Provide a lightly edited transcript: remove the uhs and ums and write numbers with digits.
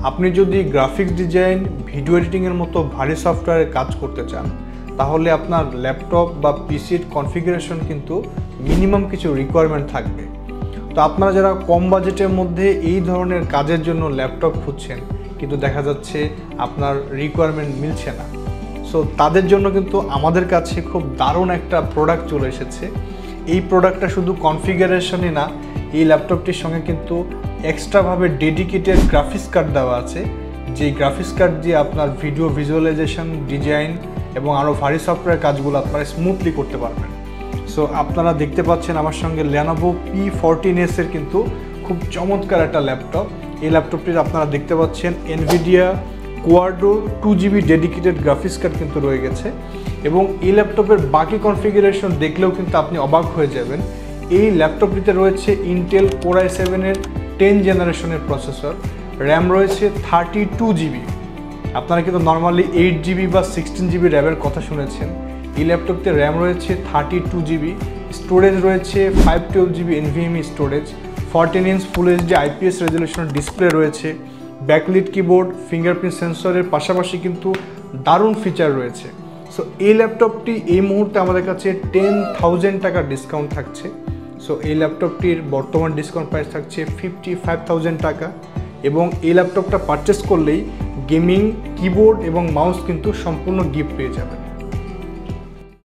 আপনি যদি graphics design, video এডিটিংয়ের মতো ভারী সফটওয়্যারে কাজ করতে চান, তাহলে আপনার ল্যাপটপ বা পিসির কনফিগারেশন কিন্তু মিনিমাম কিছু রিকোয়ারমেন্ট থাকবে। তো আপনারা যারা কম বাজেটের মধ্যে এই ধরনের কাজের জন্য ল্যাপটপ খুঁজছেন কিন্তু দেখা যাচ্ছে আপনার রিকোয়ারমেন্ট মিলছে না, সো তাদের জন্য কিন্তু আমাদের কাছে খুব দারুণ একটা প্রোডাক্ট চলে এসেছে। এই প্রোডাক্টটা শুধু কনফিগারেশনই না, এই ল্যাপটপটির সঙ্গে কিন্তু এক্সট্রাভাবে ডেডিকেটেড গ্রাফিক্স কার্ড দেওয়া আছে, যেই গ্রাফিক্স কার্ড দিয়ে আপনার ভিডিও ভিজুয়ালাইজেশন, ডিজাইন এবং আরও ভারী সফটওয়্যার কাজগুলো আপনারা স্মুথলি করতে পারবেন। সো আপনারা দেখতে পাচ্ছেন আমার সঙ্গে Lenovo P14s এর কিন্তু খুব চমৎকার একটা ল্যাপটপ। এই ল্যাপটপটির আপনারা দেখতে পাচ্ছেন NVIDIA Quadro 2GB dedicated graphics card কিন্তু রয়ে গেছে, এবং এই ল্যাপটপের বাকি কনফিগারেশন দেখলেও কিন্তু আপনি অবাক হয়ে যাবেন। এই ল্যাপটপটিতে রয়েছে Intel Core i7 এর 10 জেনারেশনের প্রসেসর, র্যাম রয়েছে 32GB। আপনারা কিন্তু নর্মালি 8GB বা 16GB র্যামের কথা শুনেছেন, এই ল্যাপটপতে র্যাম রয়েছে 32GB, স্টোরেজ রয়েছে 512GB NVMe স্টোরেজ, 14" ফুল HD IPS রেজলিউশনের ডিসপ্লে রয়েছে, ব্যাকলিট কিবোর্ড, ফিঙ্গারপ্রিন্ট সেন্সরের পাশাপাশি কিন্তু দারুণ ফিচার রয়েছে। সো এই ল্যাপটপটি এই মুহূর্তে আমাদের কাছে 10,000 টাকার ডিসকাউন্ট থাকছে। সো এই ল্যাপটপটির বর্তমান ডিসকাউন্ট প্রাইস থাকছে 55,000 টাকা, এবং এই ল্যাপটপটা পারচেস করলেই গেমিং কিবোর্ড এবং মাউস কিন্তু সম্পূর্ণ গিফট পেয়ে যাবেন।